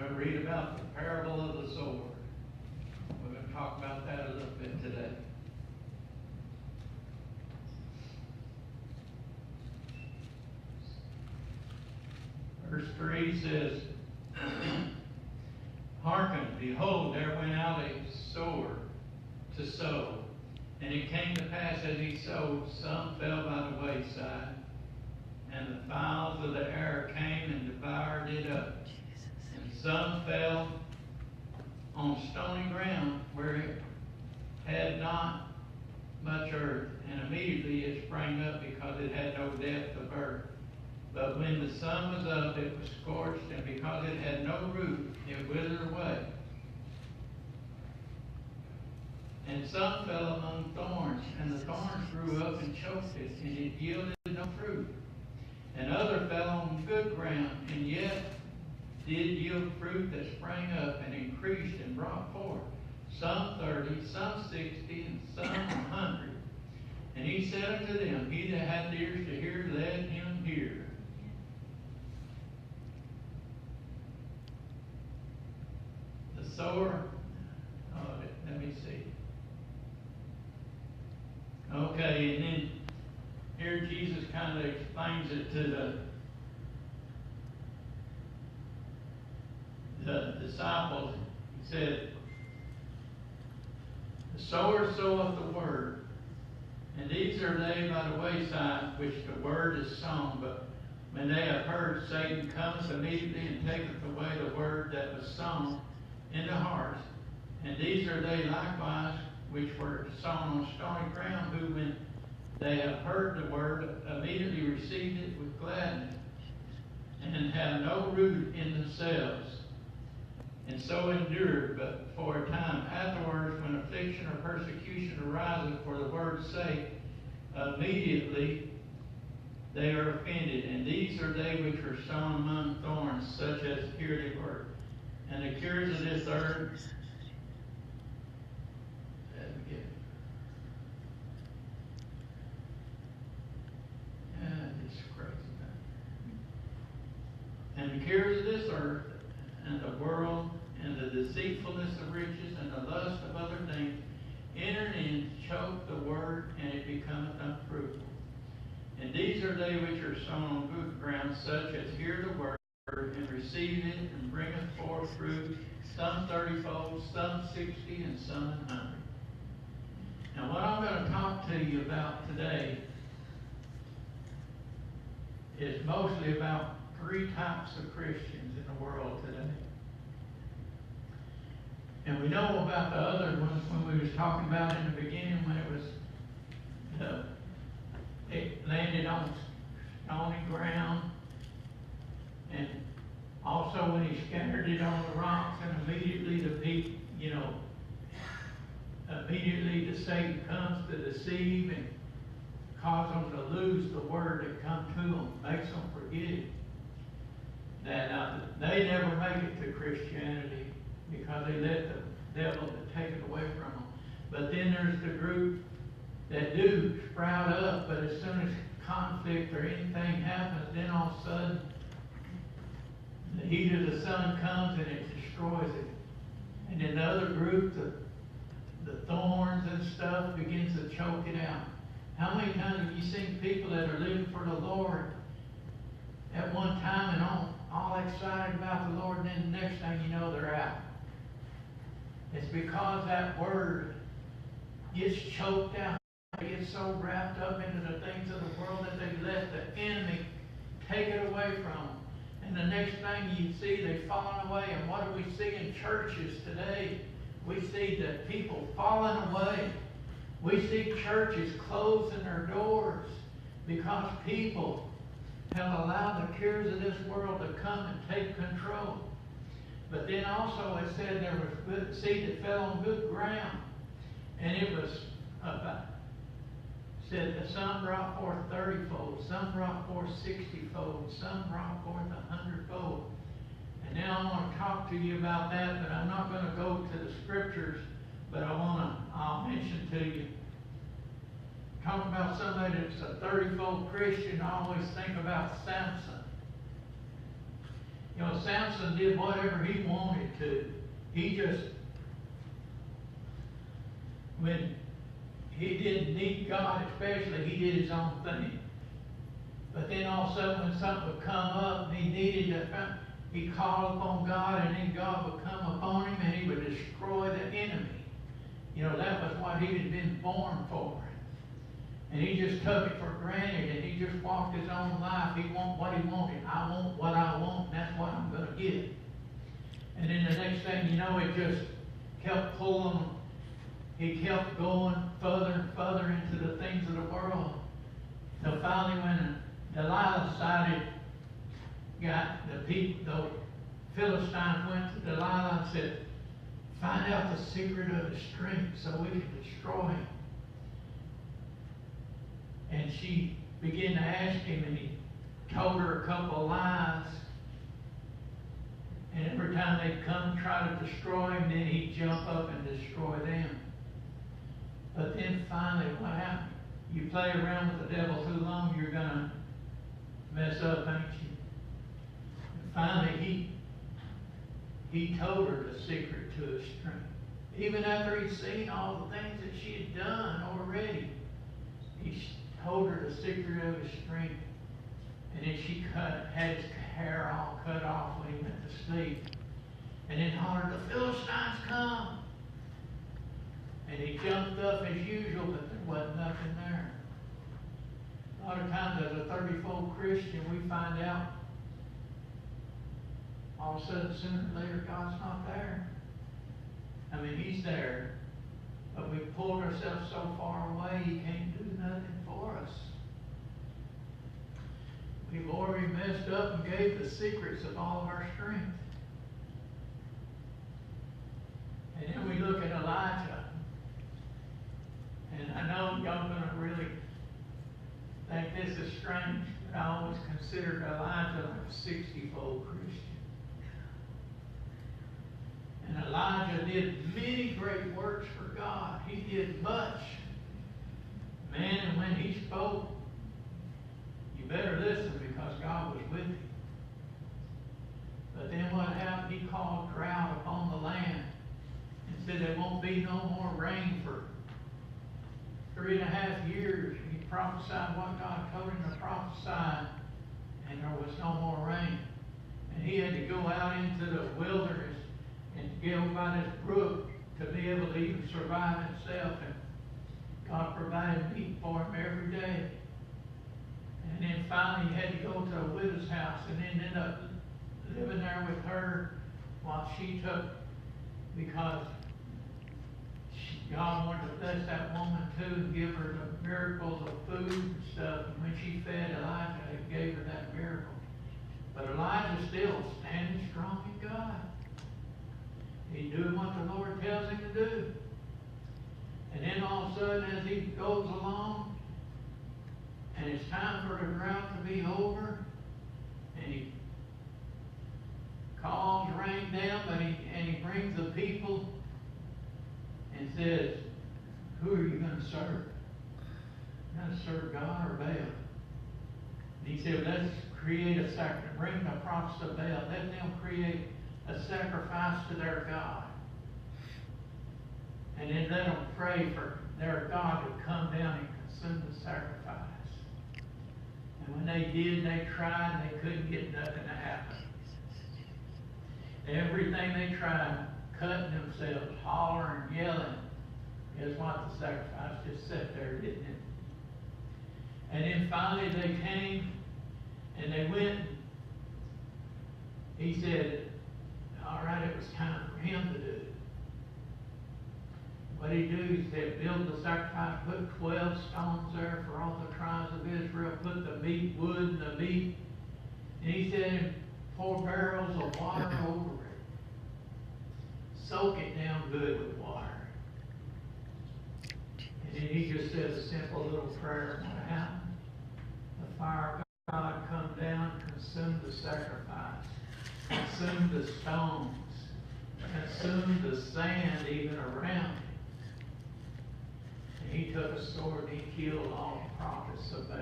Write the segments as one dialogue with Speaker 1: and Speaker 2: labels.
Speaker 1: We're going to read about the parable of the sower. We're going to talk about that a little bit today. Verse 3 says, Hearken, behold, there went out a sower to sow. And it came to pass as he sowed, some fell by the wayside, and the fowls of the air came and devoured it up. And some fell on stony ground where it had not much earth, and immediately it sprang up because it had no depth of earth. But when the sun was up, it was scorched, and because it had no root, it withered away. And some fell among thorns, and the thorns grew up and choked it, and it yielded no fruit. And other fell on good ground, and yet did yield fruit that sprang up and increased and brought forth, some 30, some 60, and some 100. And he said unto them, He that hath ears to hear, let him hear. The sower, let me see. Okay, and then here Jesus kind of explains it to the disciples. He said, The sower soweth the word, and these are they by the wayside, which the word is sown. But when they have heard, Satan cometh immediately and taketh away the word that was sown in the hearts. And these are they likewise which were sown on stony ground, who when they have heard the word, immediately received it with gladness, and have no root in themselves, and so endured but for a time. Afterwards, when affliction or persecution ariseth for the word's sake, immediately they are offended. And these are they which are sown among thorns, such as hear the word. And the cares of this earth, and the cares of this earth, and the world, and the deceitfulness of riches, and the lust of other things, enter in, choke the word, and it becometh unfruitful. And these are they which are sown on good ground, such as hear the word, and receive it, and bringeth forth fruit, some 30-fold, some 60, and some 100. Now what I'm going to talk to you about today is mostly about three types of Christians in the world today. And we know about the other ones when we was talking about in the beginning, when it was it landed on stony ground, and also when he scattered it on the rocks, and immediately immediately the Satan comes to deceive and cause them to lose the word that come to them, makes them forget it. That they never make it to Christianity because they let the devil take it away from them. But then there's the group that do sprout up, but as soon as conflict or anything happens, then all of a sudden the heat of the sun comes and it destroys it. And then the other group, the thorns and stuff, begins to choke it out. How many times have you seen people that are living for the Lord at one time and all excited about the Lord, and then the next thing you know, they're out? It's because that word gets choked out. They get so wrapped up into the things of the world that they let the enemy take it away from them. And the next thing you see, they've fallen away. And what do we see in churches today? We see that people falling away. We see churches closing their doors because people have allowed the cares of this world to come and take control. But then also it said there was good seed that fell on good ground. And it was said that some brought forth 30-fold, some brought forth 60-fold, some brought forth 100-fold. And now I want to talk to you about that, but I'm not going to go to the scriptures, but I'll mention to you. Talk about somebody that's a 30-fold Christian, I always think about Samson. You know, Samson did whatever he wanted to. He just, when he didn't need God especially, he did his own thing. But then all of a sudden when something would come up and he needed to, he called upon God, and then God would come upon him and he would destroy the enemy. You know, that was what he had been born for. And he just took it for granted, and he just walked his own life. He wanted what he wanted. I want what I want, and that's what I'm going to get. And then the next thing you know, it just kept pulling him. He kept going further and further into the things of the world. So finally when Delilah decided, the Philistines went to Delilah and said, find out the secret of his strength so we can destroy him. And she began to ask him, and he told her a couple of lies. And every time they'd come try to destroy him, then he'd jump up and destroy them. But then finally, what happened? You play around with the devil too long, you're going to mess up, ain't you? And finally, he told her the secret to his strength. Even after he'd seen all the things that she had done already, he told her the secret of his strength. And then she had his hair all cut off when he went to sleep. And then hollered, the Philistines come. And he jumped up as usual, but there wasn't nothing there. A lot of times as a 30-fold Christian, we find out all of a sudden, sooner or later, God's not there. I mean, he's there, but we've pulled ourselves so far away, he can't do nothing for us. We've already messed up and gave the secrets of all of our strength. And then we look at Elijah. And I know y'all going to really think this is strange, but I always considered Elijah like a 60-fold Christian. And Elijah did many great works for God. He did much. Man, and when he spoke, you better listen because God was with him. But then what happened? He called drought upon the land and said there won't be no more rain for 3.5 years. He prophesied what God told him to prophesy, and there was no more rain. And he had to go out into the wilderness and go by this brook to be able to even survive himself. And God provided meat for him every day. And then finally he had to go to a widow's house and then end up living there with her while she took, because God wanted to bless that woman too and give her the miracles of food and stuff. And when she fed Elijah, it gave her that miracle. But Elijah still standing strong in God. He's doing what the Lord tells him to do. And then all of a sudden, as he goes along, and it's time for the drought to be over, and he calls rain down, and he brings the people and says, who are you going to serve? You're going to serve God or Baal? And he said, let's create a sacrifice. Bring the prophets of Baal. Let them create a sacrifice to their God. And then let them pray for their God to come down and consume the sacrifice. And when they did, they tried, and they couldn't get nothing to happen. Everything they tried, cutting themselves, hollering, yelling, guess what? The sacrifice just sat there, didn't it? And then finally they came, and they went. He said, all right, it was time for him to do it. What did he do? He said, build the sacrifice, put 12 stones there for all the tribes of Israel, put the meat, wood, and the meat. And he said, 4 barrels of water over it. Soak it down good with water. And then he just said a simple little prayer. What happened? The fire of God come down, consumed the sacrifice, consumed the stones, consumed the sand even around it. And he took a sword and he killed all the prophets of Baal.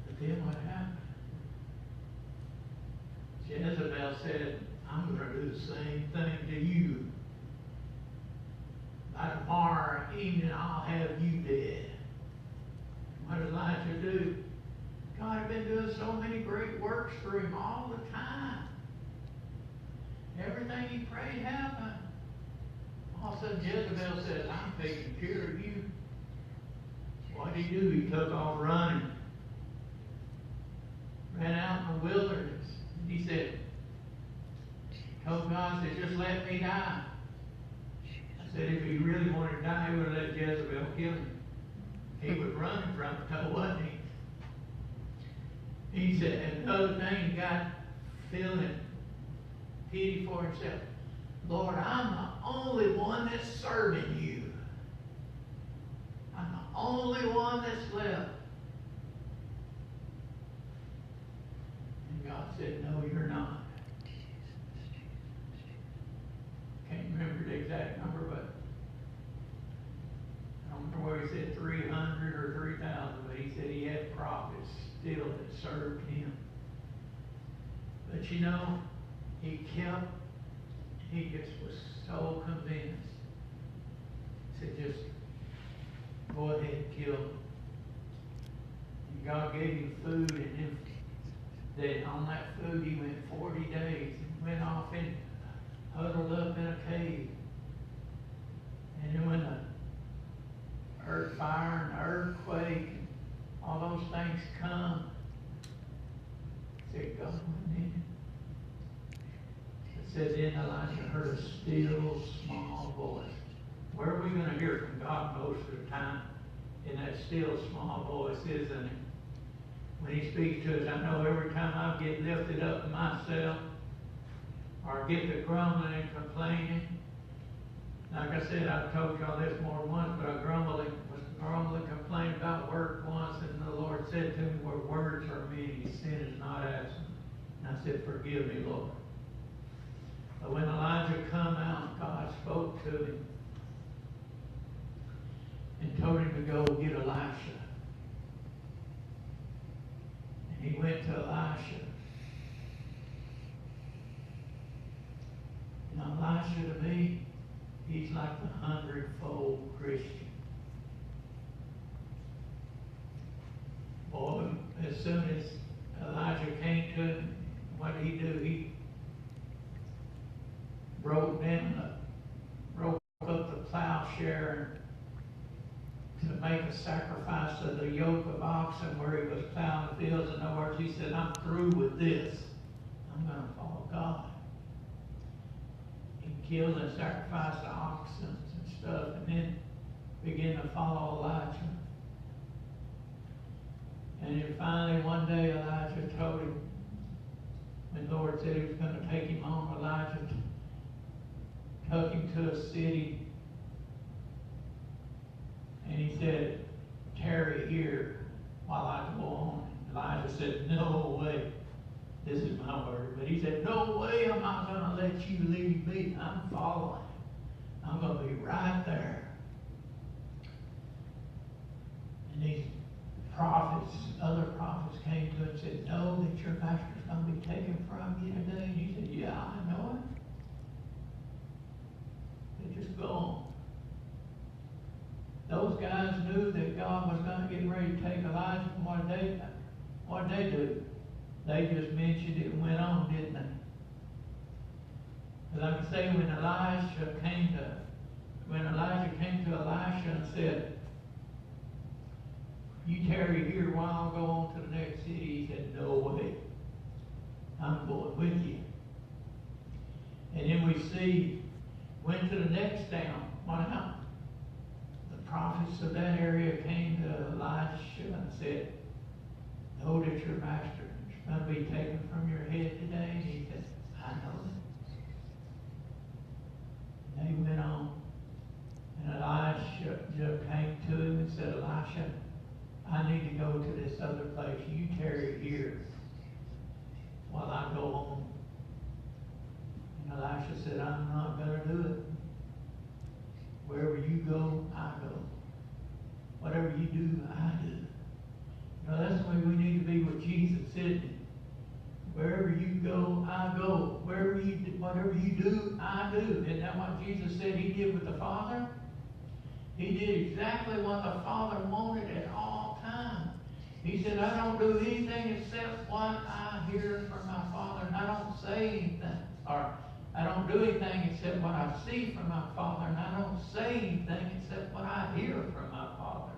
Speaker 1: But then what happened? Jezebel said, I'm going to do the same thing to you. By tomorrow evening, I'll have you dead. What did Elijah do? God had been doing so many great works for him all the time. Everything he prayed happened. All of a sudden, Jezebel says, I'm taking care of you. What did he do? He took off running. Ran out in the wilderness. And he said, told God, said, just let me die. I said, if he really wanted to die, he would have let Jezebel kill him. He was running from it, wasn't he? He said, and the other thing, he got feeling pity for himself. Lord, I'm the only one that's serving you. I'm the only one that's left. And God said, no, you're not. Can't remember the exact number, but I don't remember where he said 300 or 3,000, but he said he had prophets still that served him. But you know, he just was so convinced. He said, just go ahead and kill him. And God gave him food, and then on that food he went 40 days and went off and huddled up in a cave. And then when the earth fire and the earthquake and all those things come, he said, God went in. It said then Elijah heard a still small voice. Where are we going to hear from God most of the time? In that still small voice, isn't it? When he speaks to us, I know every time I get lifted up myself or get to grumbling and complaining, like I said, I've told y'all this more than once, but I was grumbling, complaining about work once, and the Lord said to me, where words are many, sin is not absent. And I said, forgive me, Lord. But when Elijah come out, God spoke to him and told him to go get Elisha. And he went to Elisha. And Elisha to me, he's like the 100-fold Christian. Boy, as soon as Elijah came to him, what did he do? He broke up the plowshare to make a sacrifice of the yoke of oxen where he was plowing the fields. In other words, he said, I'm through with this. I'm going to follow God. He killed and sacrificed the oxen and stuff, and then began to follow Elijah. And then finally one day Elijah told him, when the Lord said he was going to take him home, Elijah took him to a city, and he said, tarry here while I go on. Elijah said, no way. This is my word. But he said, no way am I going to let you leave me. I'm following. I'm going to be right there. And these prophets, other prophets came to him and said, know that your master's going to be taken from you today? And he said, yeah, I know it. Just go on. Those guys knew that God was going to get ready to take Elijah. What did they do? They just mentioned it and went on, didn't they? But like I say, when Elijah came to Elisha and said, you tarry here while I'll go on to the next city, he said, no way. I'm going with you. And then we see went to the next town. What happened? The prophets of that area came to Elisha and said, know that your master is going to be taken from your head today. And he said, I know that. And they went on. And Elisha came to him and said, Elisha, I need to go to this other place. You tarry here while I go home. And Elisha said, I'm not going to do it. Wherever you go, I go. Whatever you do, I do. You know, that's the way we need to be with Jesus, isn't it? Wherever you go, I go. Whatever you do, I do. Isn't that what Jesus said he did with the Father? He did exactly what the Father wanted at all times. He said, I don't do anything except what I hear from my Father, and I don't say anything. Or I don't do anything except what I see from my Father, and I don't say anything except what I hear from my Father.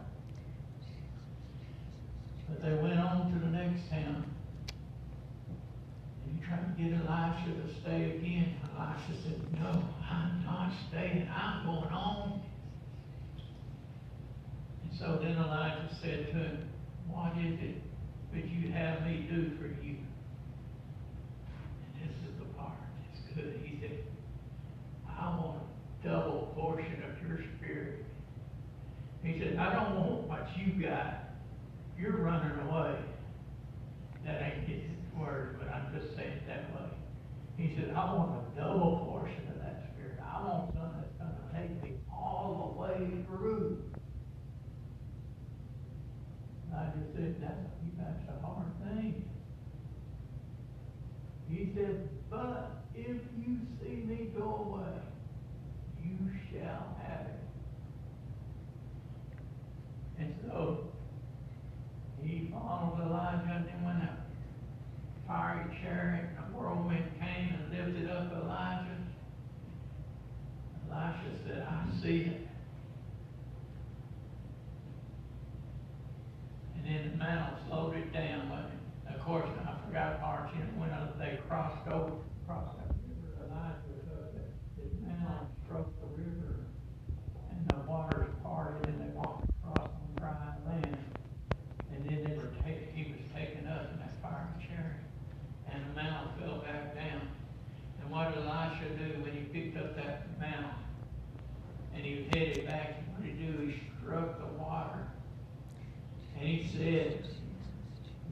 Speaker 1: But they went on to the next town. And he tried to get Elisha to stay again. Elisha said, no, I'm not staying. I'm going on. And so then Elijah said to him, what is it that you have me do for you? And this is the part that's good. He said, I want a double portion of your spirit. He said, I don't want what you got. You're running away. That ain't his word, but I'm just saying it that way. He said, I want a double portion of that spirit. I want something that's going to take me all the way through. I just said, that's a hard thing. He said, but if you see me go away, you shall have it. And so he followed Elijah and then went up. Fiery chariot, a whirlwind came and lifted up Elijah. Elisha said, I see it. And then the mantle slowed it down. But of course, I forgot part. When they crossed that river, Elijah was up there. His mantle struck the river, and the waters parted, and they walked across on dry land. And then he was taken up in that fiery chariot, and the mantle fell back down. And what did Elisha do when he picked up that mantle? And he was headed back, and what did he do? He struck the water. And he said,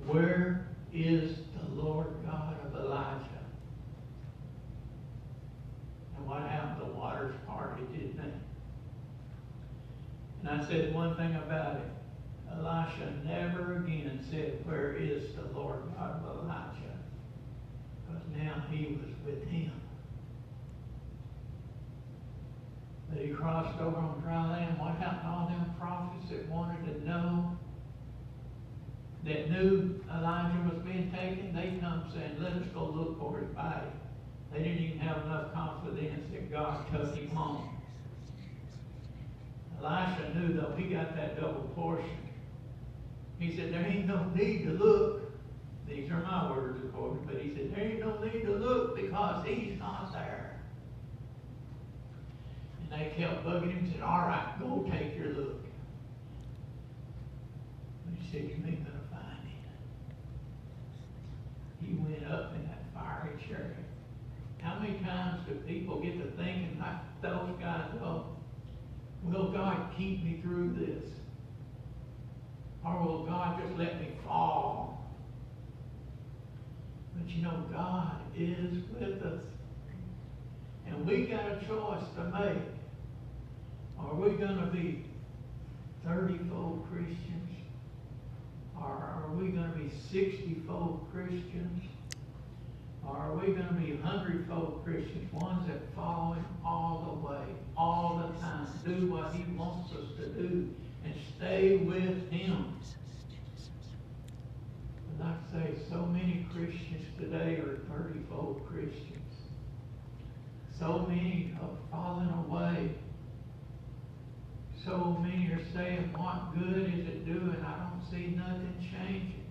Speaker 1: where is the Lord God of Elijah? And what happened? The waters parted, didn't they? And I said one thing about it. Elisha never again said, where is the Lord God of Elijah? Because now he was with him. But he crossed over on dry land. What happened to all them prophets that wanted to know, that knew Elijah was being taken? They come saying, let us go look for his body. They didn't even have enough confidence that God took him home. Elisha knew, though, he got that double portion. He said, there ain't no need to look. These are my words, of course, but he said, there ain't no need to look because he's not there. And they kept bugging him and said, all right, go take your look. But he said, you ain't going to find it. He went up in that fiery chariot. How many times do people get to thinking like those guys, oh, will God keep me through this? Or will God just let me fall? But you know, God is with us. And we got a choice to make. Are we going to be 30-fold Christians? Or are we going to be 60-fold Christians? Or are we going to be 100-fold Christians? Ones that follow him all the way, all the time. Do what he wants us to do. And stay with him. But like I say, so many Christians today are 30-fold Christians. So many have fallen away. So many are saying, what good is it doing? I don't see nothing changing.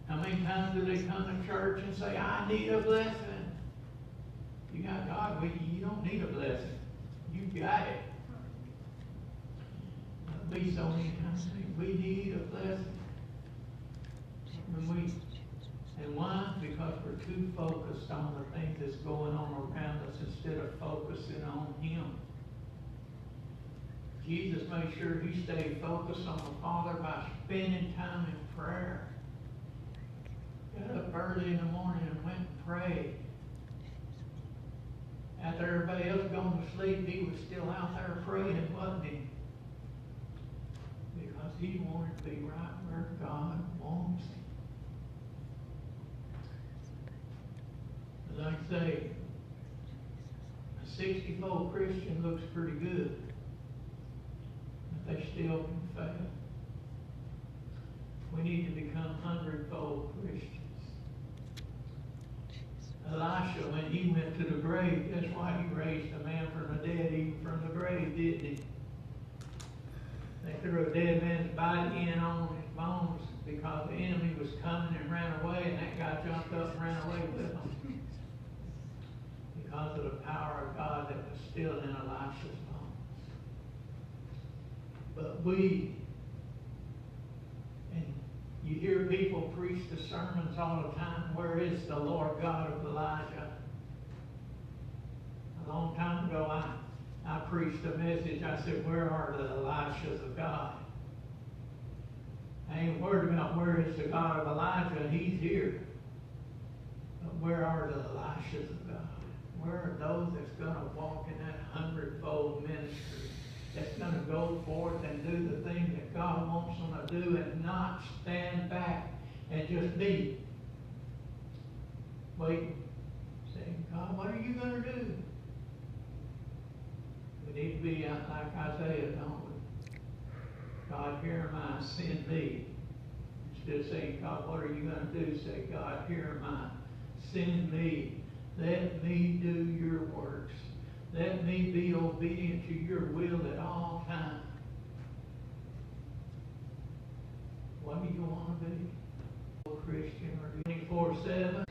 Speaker 1: How many times do they come to church and say, I need a blessing? You got God with you. You don't need a blessing. You got it. We so many times say, we need a blessing. And why? Because we're too focused on the things that's going on around us instead of focusing on him. Jesus made sure he stayed focused on the Father by spending time in prayer. Got up early in the morning and went and prayed. After everybody else gone to sleep, he was still out there praying, wasn't he? Because he wanted to be right where God wants him. say, a 60-fold Christian looks pretty good, but they still can fail. We need to become 100-fold Christians. Elisha, when he went to the grave, that's why he raised a man from the dead, even from the grave, didn't he? They threw a dead man's body in on his bones because the enemy was coming and ran away, and that guy jumped up and ran away with him. Because of the power of God that was still in Elisha's bones. But and you hear people preach the sermons all the time, where is the Lord God of Elijah? A long time ago, I preached a message. I said, where are the Elishas of God? I ain't worried about where is the God of Elijah. He's here. But where are the Elishas of God? Where are those that's going to walk in that 100-fold ministry? That's going to go forth and do the thing that God wants them to do and not stand back and just be waiting, saying, God, what are you going to do? We need to be like Isaiah, don't we? God, here am I, send me. Instead of saying, God, what are you going to do? Say, God, here am I, send me. Let me do your works. Let me be obedient to your will at all times. What do you want to be? Christian or 24/7?